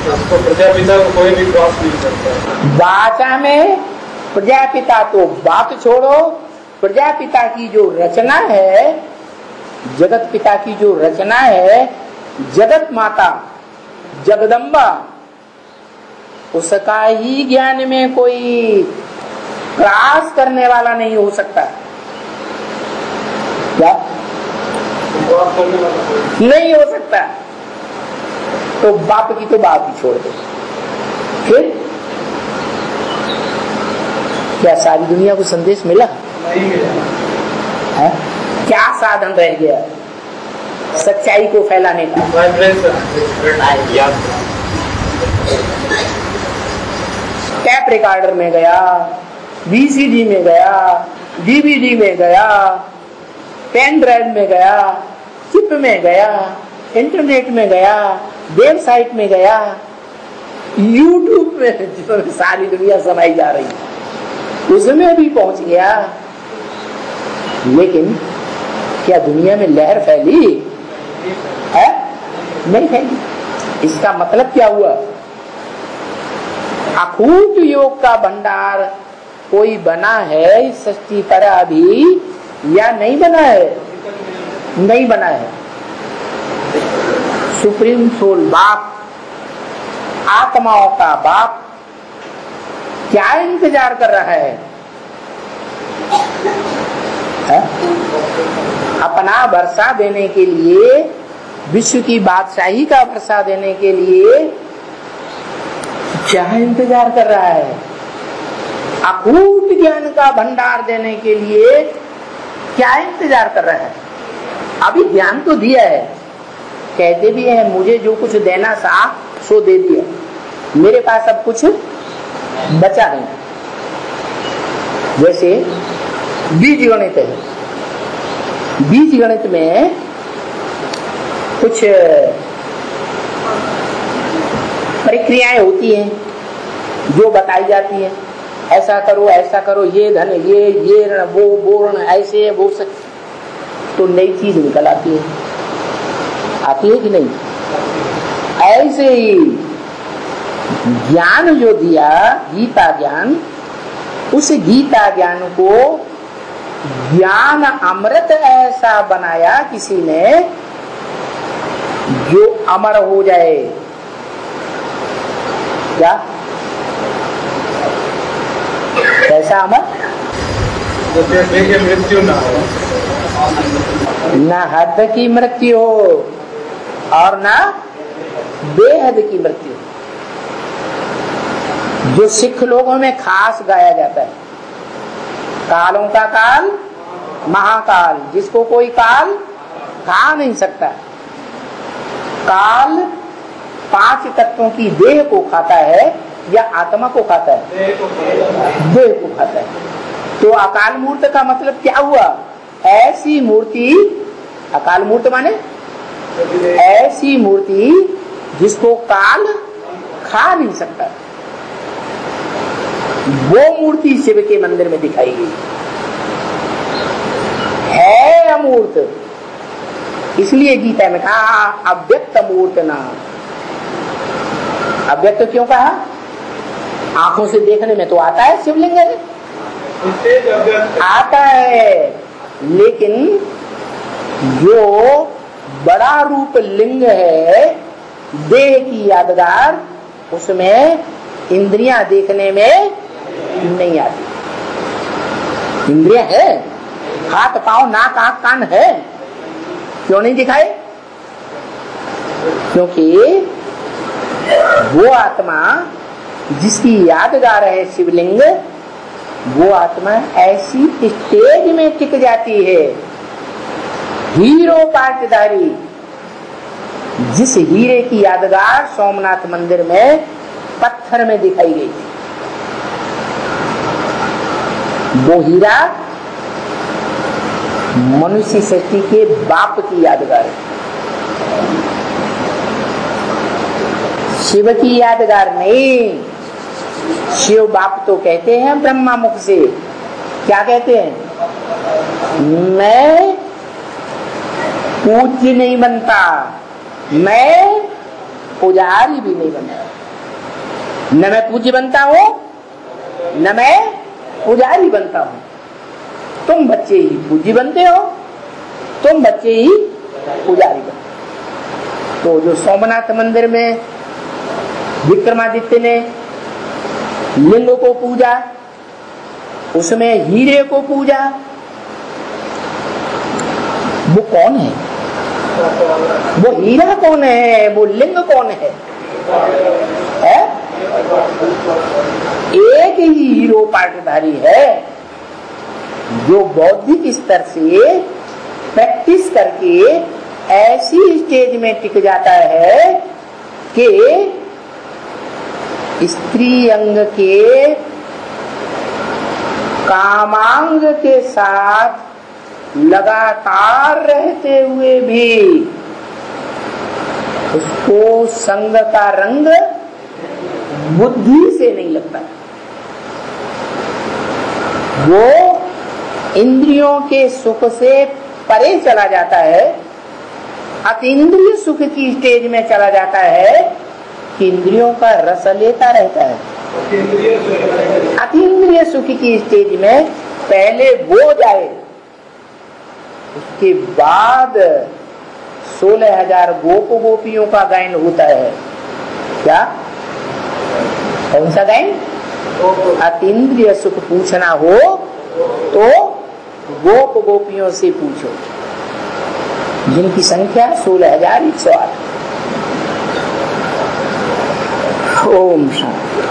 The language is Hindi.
तो प्रजापिता को कोई भी क्रॉस नहीं करता। वाचा में प्रजापिता तो बात छोड़ो, प्रजापिता की जो रचना है, जगत पिता की जो रचना है, जगत माता जगदम्बा, उसका ही ज्ञान में कोई क्रॉस करने वाला नहीं हो सकता। क्या नहीं हो सकता? तो बाप की तो बात ही छोड़ दो। फिर क्या सारी दुनिया को संदेश मिला? नहीं मिला। है? क्या साधन रह गया सच्चाई को फैलाने का? टैप रिकॉर्डर में गया, वीसीडी में गया, डीवीडी में गया, पेन ड्राइव में गया, चिप में गया, इंटरनेट में गया, वेबसाइट में गया, यूट्यूब में जिसमें सारी दुनिया समाई जा रही है उसमें भी पहुंच गया। लेकिन क्या दुनिया में लहर फैली है? नहीं फैली। इसका मतलब क्या हुआ? अखूट योग का भंडार कोई बना है इस सृष्टि पर अभी या नहीं बना है? नहीं बना है। सुप्रीम सोल बाप, आत्माओं का बाप क्या इंतजार कर रहा है? अपना वर्षा देने के लिए, विश्व की बादशाही का वर्षा देने के लिए क्या इंतजार कर रहा है? अकूट ज्ञान का भंडार देने के लिए क्या इंतजार कर रहा है? अभी ज्ञान तो दिया है, कहते भी हैं मुझे जो कुछ देना था सो दे दिया, मेरे पास अब कुछ बचा नहीं। जैसे बीज गणित है, बीज गणित में कुछ प्रक्रियाएं होती हैं जो बताई जाती हैं, ऐसा करो, ये धन, ये ऋण, वो ऋण, ऐसे वो सब, तो नई चीज निकल आती है कि नहीं? ऐसे ही ज्ञान जो दिया, गीता ज्ञान, उस गीता ज्ञान को ज्ञान अमृत ऐसा बनाया किसी ने जो अमर हो जाए। क्या? कैसा अमर? मृत्यु ना हो, न हद की मृत्यु हो और न बेहद की मृत्यु। जो सिख लोगों में खास गाया जाता है, कालों का काल महाकाल, जिसको कोई काल खा नहीं सकता। काल 5 तत्वों की देह को खाता है या आत्मा को खाता है? देह को खाता है। तो अकाल मूर्त का मतलब क्या हुआ? ऐसी मूर्ति, अकाल मूर्त माने ऐसी मूर्ति जिसको काल खा नहीं सकता। वो मूर्ति शिव के मंदिर में दिखाई गई है, अमूर्त। इसलिए गीता में कहा अव्यक्त मूर्त नाम। अव्यक्त क्यों कहा? आंखों से देखने में तो आता है शिवलिंग है, आता है, लेकिन जो बड़ा रूप लिंग है, देह की यादगार, उसमें इंद्रियां देखने में नहीं आती। इंद्रियां है, हाथ पांव नाक आंख कान है, क्यों नहीं दिखाए? क्योंकि वो आत्मा जिसकी यादगार है शिवलिंग, वो आत्मा ऐसी स्टेज में टिक जाती है, हीरो पाटधारी, जिस हीरे की यादगार सोमनाथ मंदिर में पत्थर में दिखाई गई थी। वो हीरा मनुष्य सृष्टि के बाप की यादगार है, शिव की यादगार नहीं। शिव बाप तो कहते हैं ब्रह्मा मुख से, क्या कहते हैं? मैं पूज्य नहीं बनता, मैं पुजारी भी नहीं बनता। न मैं पूज्य बनता हूं न मैं पुजारी बनता हूं। तुम बच्चे ही पूज्य बनते हो, तुम बच्चे ही पुजारी बनते हो। तो जो सोमनाथ मंदिर में विक्रमादित्य ने लिंग को पूजा, उसमें हीरे को पूजा, वो कौन है? वो हीरा कौन है? वो लिंग कौन है? एक ही हीरो पाटधारी है जो बौद्धिक स्तर से प्रैक्टिस करके ऐसी स्टेज में टिक जाता है कि स्त्री अंग के कामांग के साथ लगातार रहते हुए भी उसको संग का रंग बुद्धि से नहीं लगता। वो इंद्रियों के सुख से परे चला जाता है, अतीन्द्रिय सुख की स्टेज में चला जाता है कि इंद्रियों का रस लेता रहता है। अतीन्द्रिय सुख की स्टेज में पहले वो जाए, उसके बाद 16,000 गोप गोपियों का गायन होता है। क्या? कौन सा गायन? अतीन्द्रिय सुख पूछना हो तो गोप गोपियों से पूछो, जिनकी संख्या 16,108। ओम शांति।